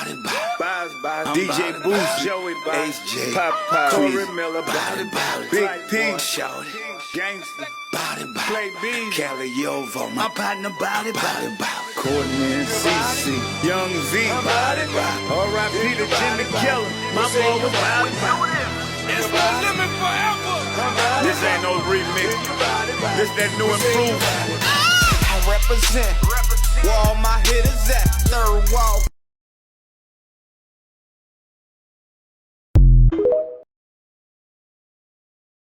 DJ Boost, Joey Boss, HJ, Pop, Corey Miller, Big P, Gangsta, Play B, Kelly Yovo, my partner, body, Courtney and CC, Young V, R.I.P. to Jimmy Keller, my boy was It's no limit forever. This ain't no remix. This that new improvement. I represent where all my hitters at. Third wall.